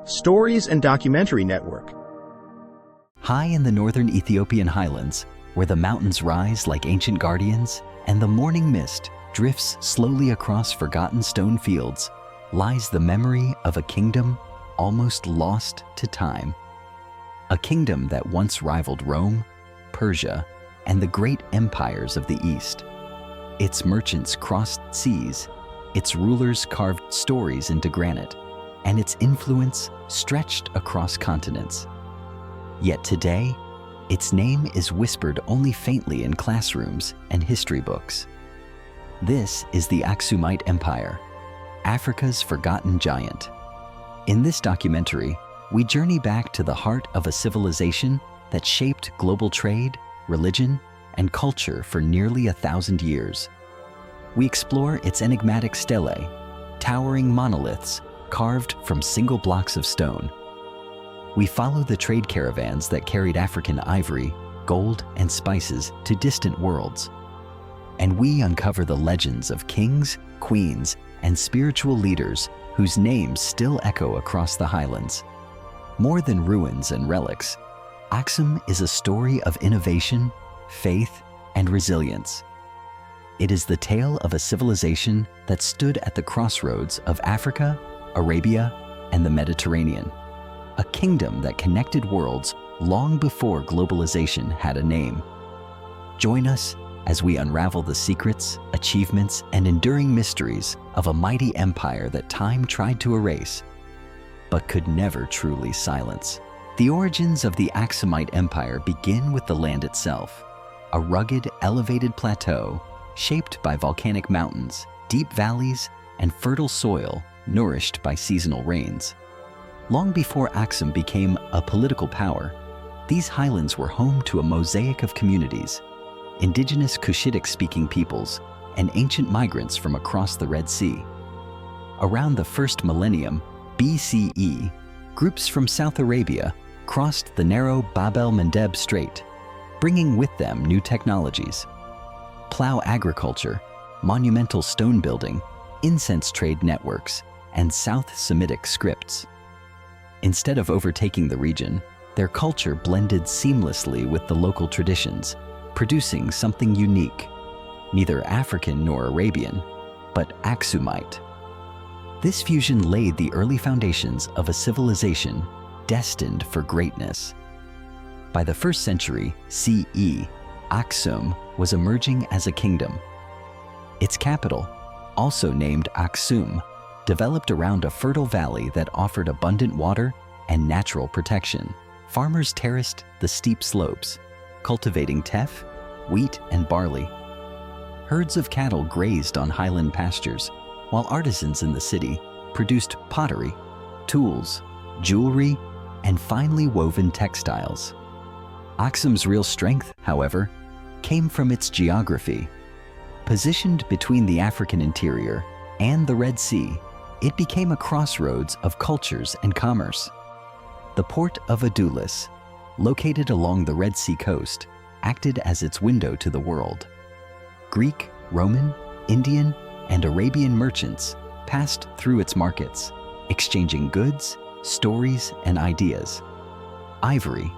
Stories and Documentary Network. High in the northern Ethiopian highlands, where the mountains rise like ancient guardians and the morning mist drifts slowly across forgotten stone fields, lies the memory of a kingdom almost lost to time. A kingdom that once rivaled Rome, Persia, and the great empires of the East. Its merchants crossed seas, its rulers carved stories into granite, and its influence stretched across continents. Yet today, its name is whispered only faintly in classrooms and history books. This is the Aksumite Empire, Africa's forgotten giant. In this documentary, we journey back to the heart of a civilization that shaped global trade, religion, and culture for nearly 1,000 years. We explore its enigmatic stelae, towering monoliths carved from single blocks of stone. We follow the trade caravans that carried African ivory, gold, and spices to distant worlds. And we uncover the legends of kings, queens, and spiritual leaders whose names still echo across the highlands. More than ruins and relics, Aksum is a story of innovation, faith, and resilience. It is the tale of a civilization that stood at the crossroads of Africa, Arabia, and the Mediterranean. A kingdom that connected worlds long before globalization had a name. Join us as we unravel the secrets, achievements, and enduring mysteries of a mighty empire that time tried to erase, but could never truly silence. The origins of the Aksumite Empire begin with the land itself, a rugged, elevated plateau shaped by volcanic mountains, deep valleys, and fertile soil nourished by seasonal rains. Long before Aksum became a political power, these highlands were home to a mosaic of communities, indigenous Cushitic-speaking peoples, and ancient migrants from across the Red Sea. Around the first millennium BCE, groups from South Arabia crossed the narrow Bab el-Mandeb Strait, bringing with them new technologies: plow agriculture, monumental stone building, incense trade networks, and South Semitic scripts. Instead of overtaking the region, their culture blended seamlessly with the local traditions, producing something unique, neither African nor Arabian, but Aksumite. This fusion laid the early foundations of a civilization destined for greatness. By the 1st century CE, Aksum was emerging as a kingdom. Its capital, also named Aksum, developed around a fertile valley that offered abundant water and natural protection. Farmers terraced the steep slopes, cultivating teff, wheat, and barley. Herds of cattle grazed on highland pastures, while artisans in the city produced pottery, tools, jewelry, and finely woven textiles. Aksum's real strength, however, came from its geography. Positioned between the African interior and the Red Sea, it became a crossroads of cultures and commerce. The port of Adulis, located along the Red Sea coast, acted as its window to the world. Greek, Roman, Indian, and Arabian merchants passed through its markets, exchanging goods, stories, and ideas. Ivory,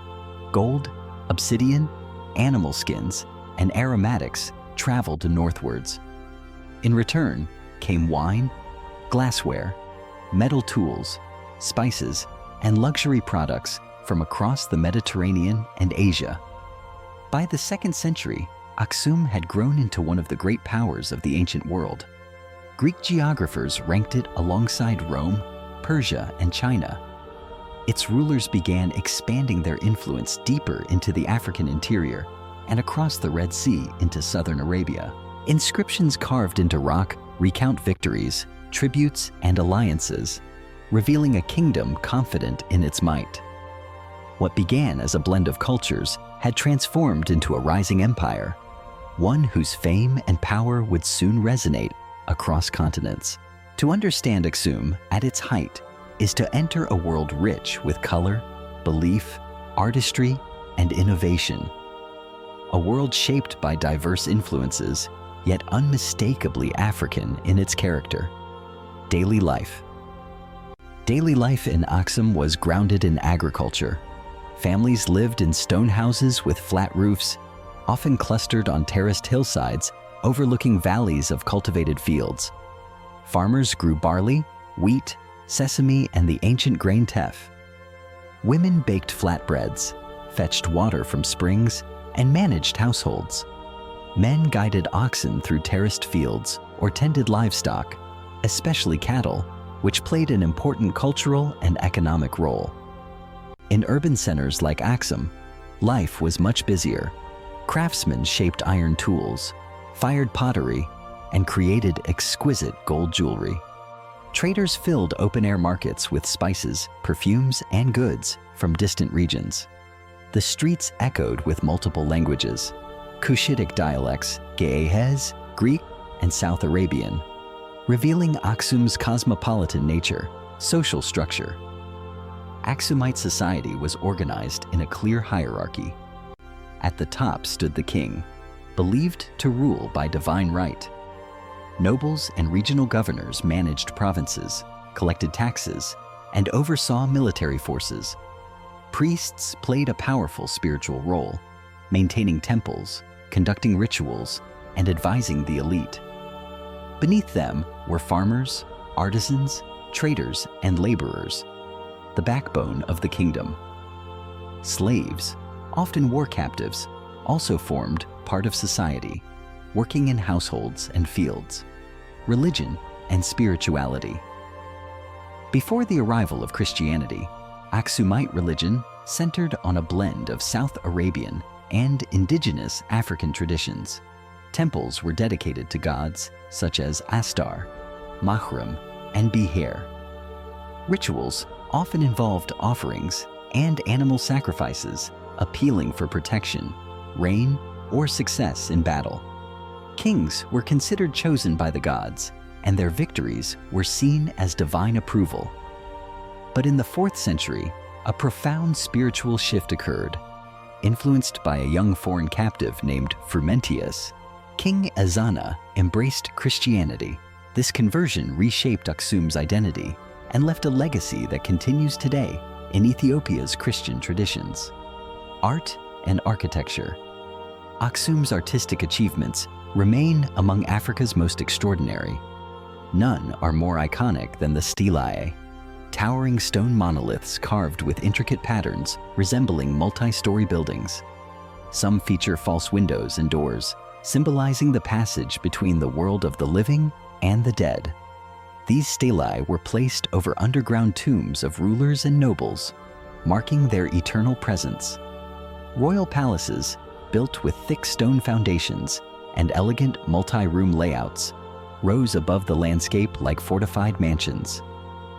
gold, obsidian, animal skins, and aromatics traveled northwards. In return came wine, glassware, metal tools, spices, and luxury products from across the Mediterranean and Asia. By the 2nd century, Aksum had grown into one of the great powers of the ancient world. Greek geographers ranked it alongside Rome, Persia, and China. Its rulers began expanding their influence deeper into the African interior and across the Red Sea into southern Arabia. Inscriptions carved into rock recount victories, tributes, and alliances, revealing a kingdom confident in its might. What began as a blend of cultures had transformed into a rising empire, one whose fame and power would soon resonate across continents. To understand Aksum at its height is to enter a world rich with color, belief, artistry, and innovation. A world shaped by diverse influences, yet unmistakably African in its character. Daily life. Daily life in Aksum was grounded in agriculture. Families lived in stone houses with flat roofs, often clustered on terraced hillsides overlooking valleys of cultivated fields. Farmers grew barley, wheat, sesame, and the ancient grain teff. Women baked flatbreads, fetched water from springs, and managed households. Men guided oxen through terraced fields or tended livestock, especially cattle, which played an important cultural and economic role. In urban centers like Aksum, life was much busier. Craftsmen shaped iron tools, fired pottery, and created exquisite gold jewelry. Traders filled open-air markets with spices, perfumes, and goods from distant regions. The streets echoed with multiple languages: Cushitic dialects, Ge'ez, Greek, and South Arabian, revealing Aksum's cosmopolitan nature, social structure. Aksumite society was organized in a clear hierarchy. At the top stood the king, believed to rule by divine right. Nobles and regional governors managed provinces, collected taxes, and oversaw military forces. Priests played a powerful spiritual role, maintaining temples, conducting rituals, and advising the elite. Beneath them were farmers, artisans, traders, and laborers, the backbone of the kingdom. Slaves, often war captives, also formed part of society, working in households and fields. Religion and spirituality. Before the arrival of Christianity, Aksumite religion centered on a blend of South Arabian and indigenous African traditions. Temples were dedicated to gods such as Astar, Mahram, and Biher. Rituals often involved offerings and animal sacrifices, appealing for protection, rain, or success in battle. Kings were considered chosen by the gods, and their victories were seen as divine approval. But in the 4th century, a profound spiritual shift occurred. Influenced by a young foreign captive named Frumentius, King Ezana embraced Christianity. This conversion reshaped Aksum's identity and left a legacy that continues today in Ethiopia's Christian traditions. Art and architecture. Aksum's artistic achievements remain among Africa's most extraordinary. None are more iconic than the stelae, towering stone monoliths carved with intricate patterns resembling multi-story buildings. Some feature false windows and doors, symbolizing the passage between the world of the living and the dead. These stelae were placed over underground tombs of rulers and nobles, marking their eternal presence. Royal palaces, built with thick stone foundations and elegant multi-room layouts, rose above the landscape like fortified mansions.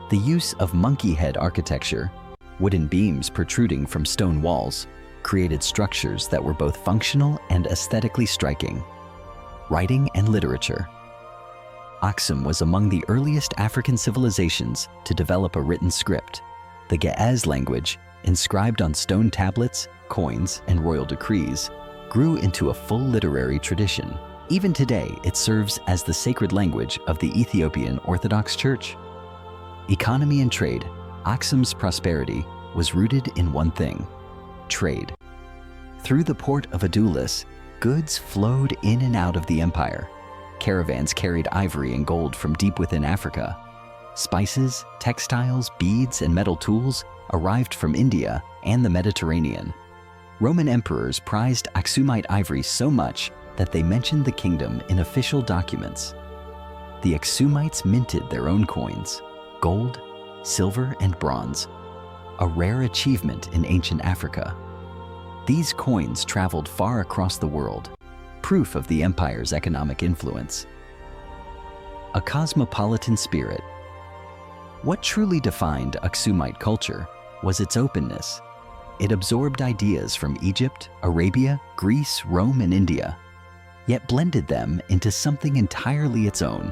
The use of monkey head architecture, wooden beams protruding from stone walls, created structures that were both functional and aesthetically striking. Writing and literature. Aksum was among the earliest African civilizations to develop a written script. The Ge'ez language, inscribed on stone tablets, coins, and royal decrees, grew into a full literary tradition. Even today, it serves as the sacred language of the Ethiopian Orthodox Church. Economy and trade. Aksum's prosperity was rooted in one thing: trade. Through the port of Adulis, goods flowed in and out of the empire. Caravans carried ivory and gold from deep within Africa. Spices, textiles, beads, and metal tools arrived from India and the Mediterranean. Roman emperors prized Aksumite ivory so much that they mentioned the kingdom in official documents. The Aksumites minted their own coins: gold, silver, and bronze, a rare achievement in ancient Africa. These coins traveled far across the world, proof of the empire's economic influence. A cosmopolitan spirit. What truly defined Aksumite culture was its openness. It absorbed ideas from Egypt, Arabia, Greece, Rome, and India, yet blended them into something entirely its own.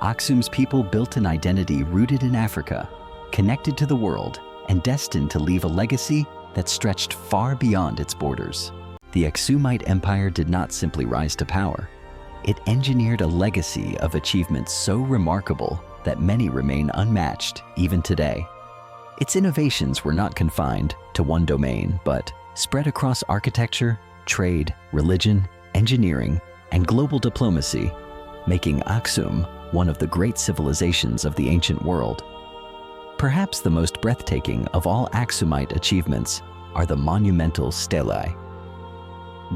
Aksum's people built an identity rooted in Africa, connected to the world, and destined to leave a legacy that stretched far beyond its borders. The Aksumite Empire did not simply rise to power. It engineered a legacy of achievements so remarkable that many remain unmatched even today. Its innovations were not confined to one domain, but spread across architecture, trade, religion, engineering, and global diplomacy, making Aksum one of the great civilizations of the ancient world. Perhaps the most breathtaking of all Aksumite achievements are the monumental stelae.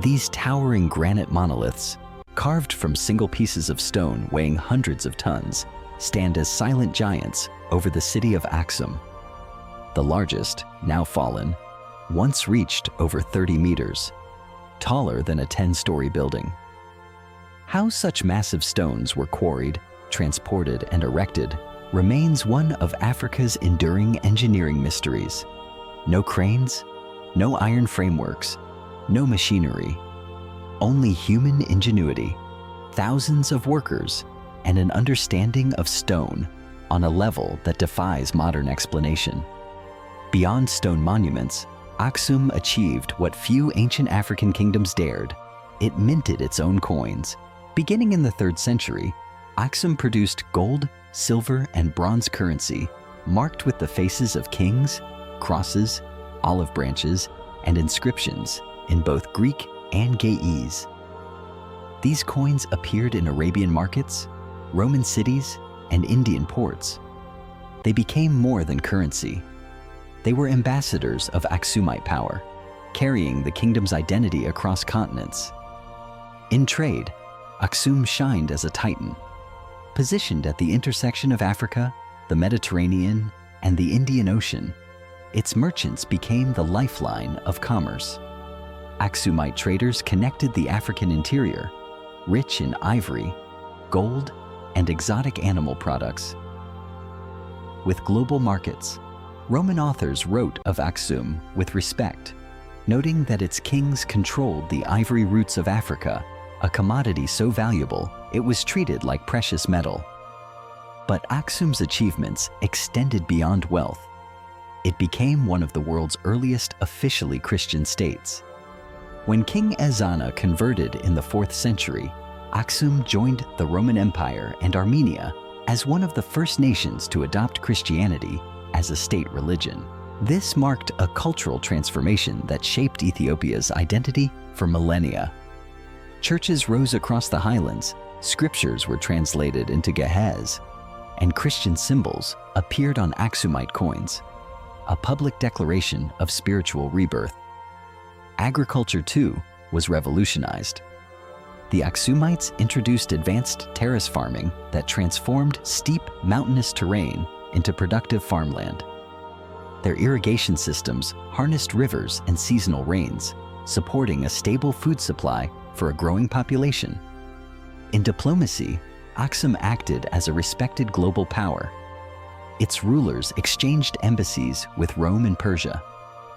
These towering granite monoliths, carved from single pieces of stone weighing hundreds of tons, stand as silent giants over the city of Aksum. The largest, now fallen, once reached over 30 meters, taller than a 10-story building. How such massive stones were quarried, transported, and erected remains one of Africa's enduring engineering mysteries. No cranes, no iron frameworks, no machinery, only human ingenuity, thousands of workers, and an understanding of stone on a level that defies modern explanation. Beyond stone monuments, Aksum achieved what few ancient African kingdoms dared. It minted its own coins. Beginning in the 3rd century, Aksum produced gold, silver, and bronze currency marked with the faces of kings, crosses, olive branches, and inscriptions in both Greek and Ge'ez. These coins appeared in Arabian markets, Roman cities, and Indian ports. They became more than currency. They were ambassadors of Aksumite power, carrying the kingdom's identity across continents. In trade, Aksum shined as a titan. Positioned at the intersection of Africa, the Mediterranean, and the Indian Ocean, its merchants became the lifeline of commerce. Aksumite traders connected the African interior, rich in ivory, gold, and exotic animal products. With global markets, Roman authors wrote of Aksum with respect, noting that its kings controlled the ivory roots of Africa, a commodity so valuable it was treated like precious metal. But Aksum's achievements extended beyond wealth. It became one of the world's earliest officially Christian states. When King Ezana converted in the 4th century, Aksum joined the Roman Empire and Armenia as one of the first nations to adopt Christianity as a state religion. This marked a cultural transformation that shaped Ethiopia's identity for millennia. Churches rose across the highlands, scriptures were translated into Ge'ez, and Christian symbols appeared on Aksumite coins, a public declaration of spiritual rebirth. Agriculture, too, was revolutionized. The Aksumites introduced advanced terrace farming that transformed steep, mountainous terrain into productive farmland. Their irrigation systems harnessed rivers and seasonal rains, supporting a stable food supply for a growing population. In diplomacy, Aksum acted as a respected global power. Its rulers exchanged embassies with Rome and Persia,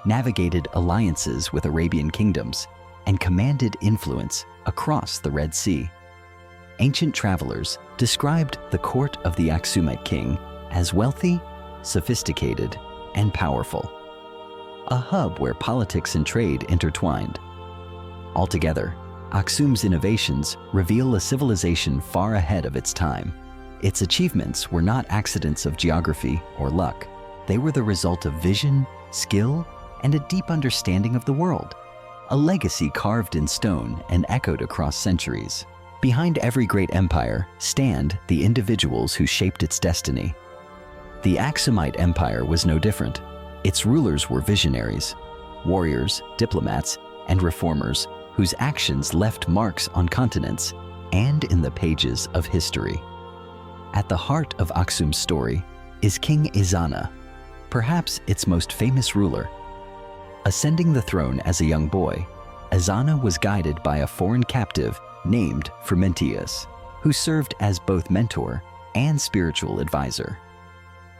navigated alliances with Arabian kingdoms, and commanded influence across the Red Sea. Ancient travelers described the court of the Aksumite king as wealthy, sophisticated, and powerful, a hub where politics and trade intertwined. Altogether, Aksum's innovations reveal a civilization far ahead of its time. Its achievements were not accidents of geography or luck. They were the result of vision, skill, and a deep understanding of the world, a legacy carved in stone and echoed across centuries. Behind every great empire stand the individuals who shaped its destiny. The Aksumite Empire was no different. Its rulers were visionaries, warriors, diplomats, and reformers whose actions left marks on continents and in the pages of history. At the heart of Aksum's story is King Ezana, perhaps its most famous ruler. Ascending the throne as a young boy, Ezana was guided by a foreign captive named Frumentius, who served as both mentor and spiritual advisor.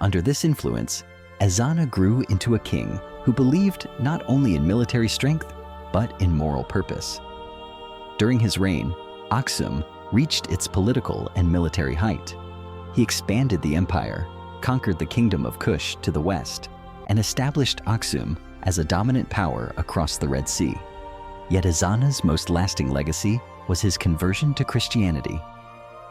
Under this influence, Ezana grew into a king who believed not only in military strength, but in moral purpose. During his reign, Aksum reached its political and military height. He expanded the empire, conquered the kingdom of Kush to the west, and established Aksum as a dominant power across the Red Sea. Yet Ezana's most lasting legacy was his conversion to Christianity.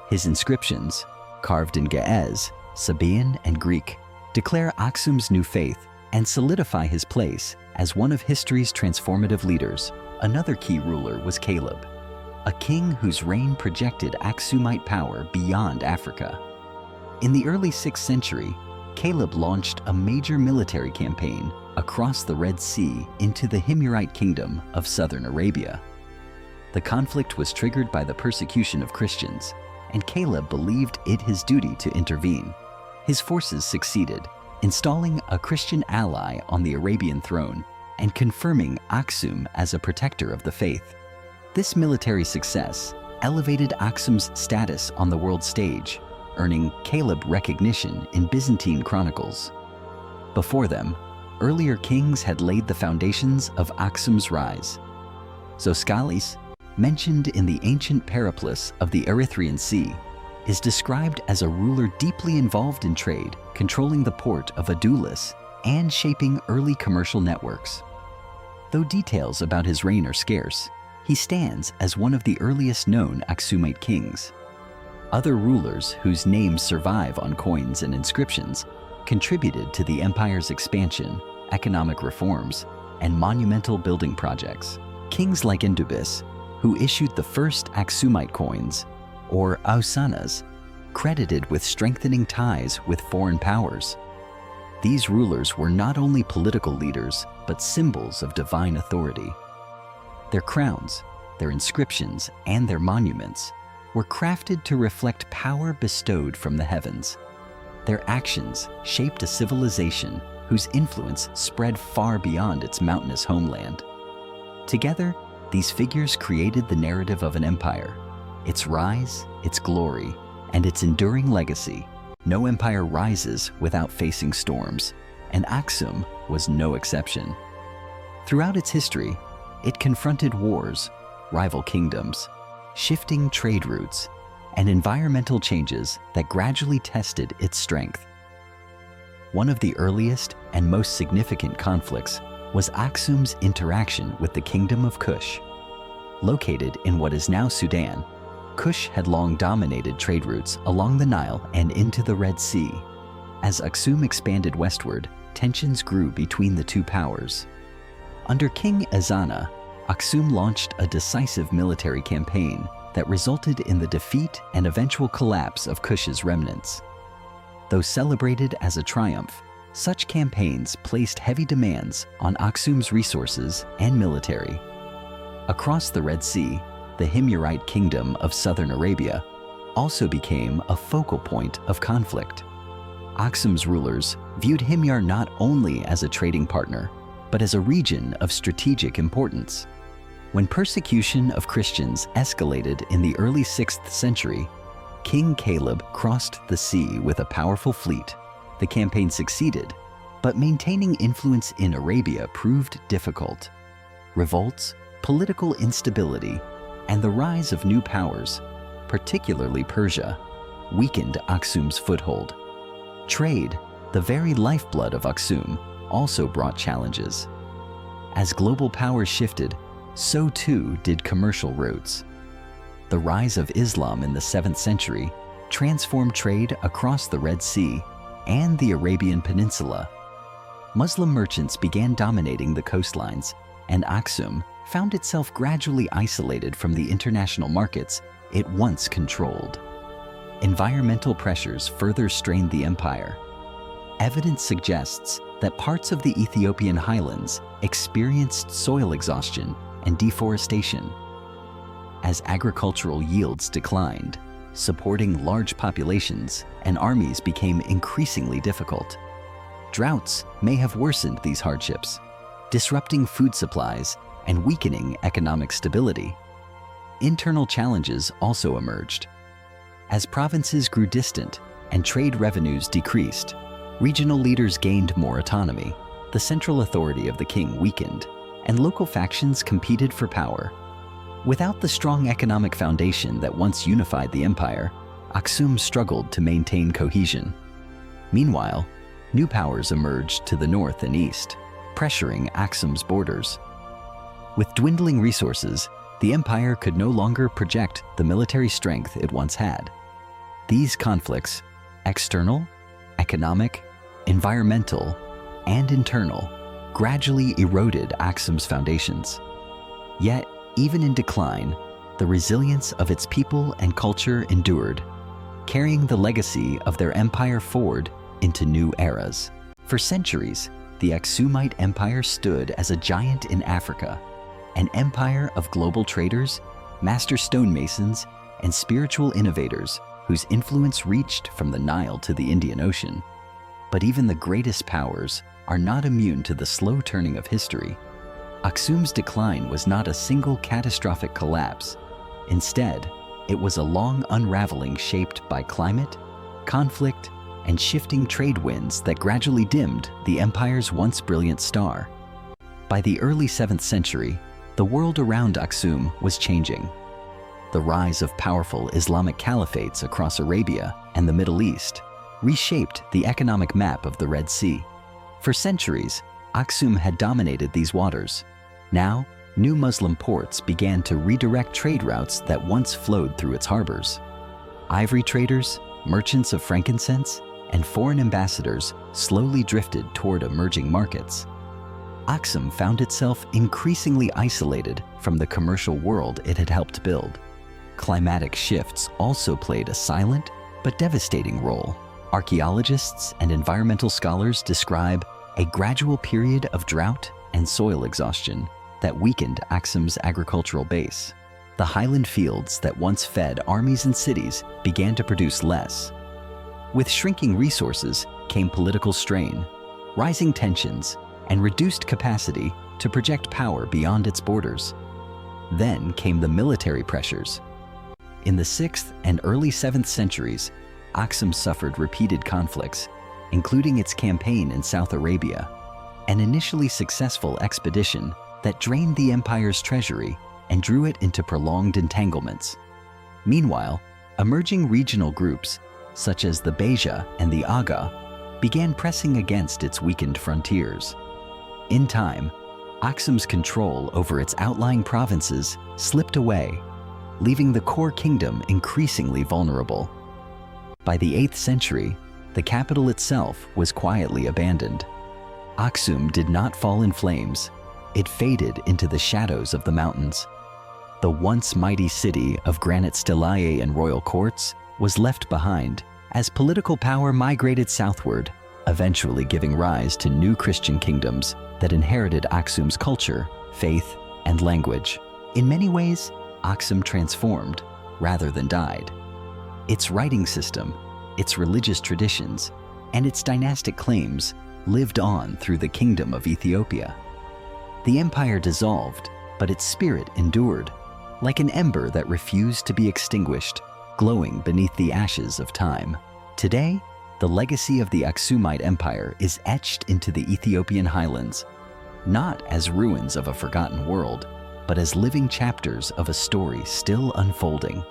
His inscriptions, carved in Ge'ez, Sabaean, and Greek, declare Aksum's new faith and solidify his place as one of history's transformative leaders. Another key ruler was Caleb, a king whose reign projected Aksumite power beyond Africa. In the early 6th century, Caleb launched a major military campaign across the Red Sea into the Himyarite kingdom of southern Arabia. The conflict was triggered by the persecution of Christians, and Caleb believed it his duty to intervene. His forces succeeded, installing a Christian ally on the Arabian throne and confirming Aksum as a protector of the faith. This military success elevated Aksum's status on the world stage, earning Caleb recognition in Byzantine chronicles. Before them, earlier kings had laid the foundations of Aksum's rise. Zoskalis, mentioned in the ancient Periplus of the Erythraean Sea, is described as a ruler deeply involved in trade, controlling the port of Adulis and shaping early commercial networks. Though details about his reign are scarce, he stands as one of the earliest known Aksumite kings. Other rulers whose names survive on coins and inscriptions contributed to the empire's expansion, economic reforms, and monumental building projects. Kings like Endubis, who issued the first Aksumite coins, or ausanas, credited with strengthening ties with foreign powers. These rulers were not only political leaders, but symbols of divine authority. Their crowns, their inscriptions, and their monuments were crafted to reflect power bestowed from the heavens. Their actions shaped a civilization whose influence spread far beyond its mountainous homeland. Together, these figures created the narrative of an empire, its rise, its glory, and its enduring legacy. No empire rises without facing storms, and Aksum was no exception. Throughout its history, it confronted wars, rival kingdoms, shifting trade routes, and environmental changes that gradually tested its strength. One of the earliest and most significant conflicts was Aksum's interaction with the Kingdom of Kush. Located in what is now Sudan, Kush had long dominated trade routes along the Nile and into the Red Sea. As Aksum expanded westward, tensions grew between the two powers. Under King Ezana, Aksum launched a decisive military campaign that resulted in the defeat and eventual collapse of Kush's remnants. Though celebrated as a triumph, such campaigns placed heavy demands on Aksum's resources and military. Across the Red Sea, the Himyarite kingdom of southern Arabia also became a focal point of conflict. Aksum's rulers viewed Himyar not only as a trading partner, but as a region of strategic importance. When persecution of Christians escalated in the early 6th century, King Caleb crossed the sea with a powerful fleet. The campaign succeeded, but maintaining influence in Arabia proved difficult. Revolts, political instability, and the rise of new powers, particularly Persia, weakened Aksum's foothold. Trade, the very lifeblood of Aksum, also brought challenges. As global powers shifted, so too did commercial routes. The rise of Islam in the 7th century transformed trade across the Red Sea and the Arabian Peninsula. Muslim merchants began dominating the coastlines, and Aksum found itself gradually isolated from the international markets it once controlled. Environmental pressures further strained the empire. Evidence suggests that parts of the Ethiopian highlands experienced soil exhaustion and deforestation. As agricultural yields declined, supporting large populations and armies became increasingly difficult. Droughts may have worsened these hardships, disrupting food supplies and weakening economic stability. Internal challenges also emerged. As provinces grew distant and trade revenues decreased, regional leaders gained more autonomy. The central authority of the king weakened, and local factions competed for power. Without the strong economic foundation that once unified the empire, Aksum struggled to maintain cohesion. Meanwhile, new powers emerged to the north and east, pressuring Aksum's borders. With dwindling resources, the empire could no longer project the military strength it once had. These conflicts, external economic, environmental, and internal, gradually eroded Aksum's foundations. Yet, even in decline, the resilience of its people and culture endured, carrying the legacy of their empire forward into new eras. For centuries, the Aksumite Empire stood as a giant in Africa, an empire of global traders, master stonemasons, and spiritual innovators whose influence reached from the Nile to the Indian Ocean. But even the greatest powers are not immune to the slow turning of history. Aksum's decline was not a single catastrophic collapse. Instead, it was a long unraveling shaped by climate, conflict, and shifting trade winds that gradually dimmed the empire's once brilliant star. By the early 7th century, the world around Aksum was changing. The rise of powerful Islamic caliphates across Arabia and the Middle East reshaped the economic map of the Red Sea. For centuries, Aksum had dominated these waters. Now, new Muslim ports began to redirect trade routes that once flowed through its harbors. Ivory traders, merchants of frankincense, and foreign ambassadors slowly drifted toward emerging markets. Aksum found itself increasingly isolated from the commercial world it had helped build. Climatic shifts also played a silent but devastating role. Archaeologists and environmental scholars describe a gradual period of drought and soil exhaustion that weakened Aksum's agricultural base. The highland fields that once fed armies and cities began to produce less. With shrinking resources came political strain, rising tensions, and reduced capacity to project power beyond its borders. Then came the military pressures. In the 6th and early 7th centuries, Aksum suffered repeated conflicts, including its campaign in South Arabia, an initially successful expedition that drained the empire's treasury and drew it into prolonged entanglements. Meanwhile, emerging regional groups, such as the Beja and the Aga, began pressing against its weakened frontiers. In time, Aksum's control over its outlying provinces slipped away, leaving the core kingdom increasingly vulnerable. By the 8th century, the capital itself was quietly abandoned. Aksum did not fall in flames. It faded into the shadows of the mountains. The once mighty city of granite stelae and royal courts was left behind as political power migrated southward, eventually giving rise to new Christian kingdoms that inherited Aksum's culture, faith, and language. In many ways, Aksum transformed rather than died. Its writing system, its religious traditions, and its dynastic claims lived on through the kingdom of Ethiopia. The empire dissolved, but its spirit endured, like an ember that refused to be extinguished, glowing beneath the ashes of time. Today, the legacy of the Aksumite Empire is etched into the Ethiopian highlands, not as ruins of a forgotten world, but as living chapters of a story still unfolding.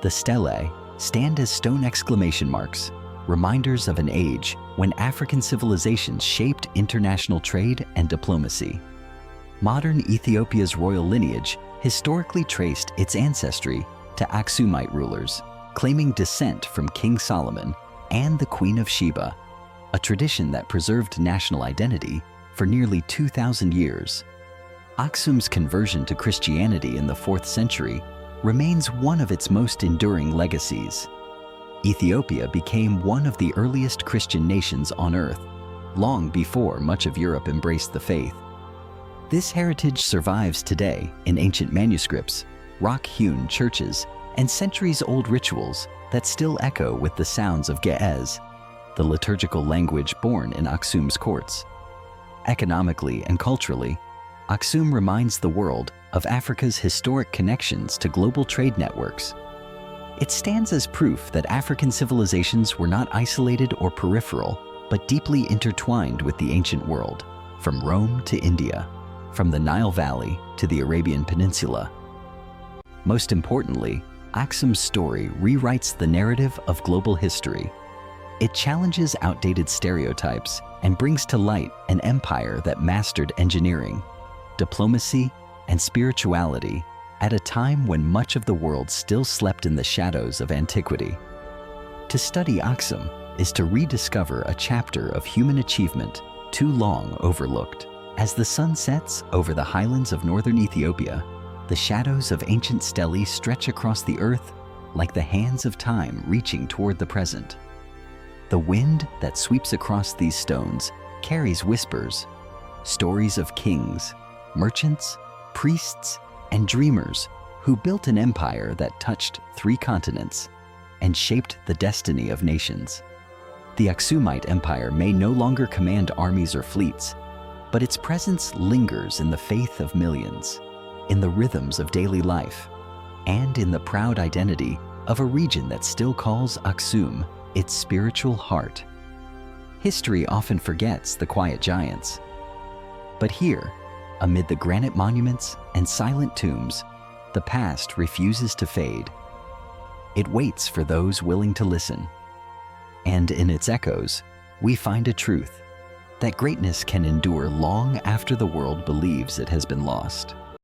The stelae stand as stone exclamation marks, reminders of an age when African civilizations shaped international trade and diplomacy. Modern Ethiopia's royal lineage historically traced its ancestry to Aksumite rulers, claiming descent from King Solomon and the Queen of Sheba, a tradition that preserved national identity for nearly 2,000 years. Aksum's conversion to Christianity in the 4th century remains one of its most enduring legacies. Ethiopia became one of the earliest Christian nations on earth, long before much of Europe embraced the faith. This heritage survives today in ancient manuscripts, rock-hewn churches, and centuries-old rituals that still echo with the sounds of Ge'ez, the liturgical language born in Aksum's courts. Economically and culturally, Aksum reminds the world of Africa's historic connections to global trade networks. It stands as proof that African civilizations were not isolated or peripheral, but deeply intertwined with the ancient world, from Rome to India, from the Nile Valley to the Arabian Peninsula. Most importantly, Aksum's story rewrites the narrative of global history. It challenges outdated stereotypes and brings to light an empire that mastered engineering, diplomacy, and spirituality at a time when much of the world still slept in the shadows of antiquity. To study Aksum is to rediscover a chapter of human achievement too long overlooked. As the sun sets over the highlands of northern Ethiopia, the shadows of ancient stelae stretch across the earth like the hands of time reaching toward the present. The wind that sweeps across these stones carries whispers, stories of kings, merchants, priests, and dreamers who built an empire that touched 3 continents and shaped the destiny of nations. The Aksumite Empire may no longer command armies or fleets, but its presence lingers in the faith of millions, in the rhythms of daily life, and in the proud identity of a region that still calls Aksum its spiritual heart. History often forgets the quiet giants, but here, amid the granite monuments and silent tombs, the past refuses to fade. It waits for those willing to listen. And in its echoes, we find a truth: that greatness can endure long after the world believes it has been lost.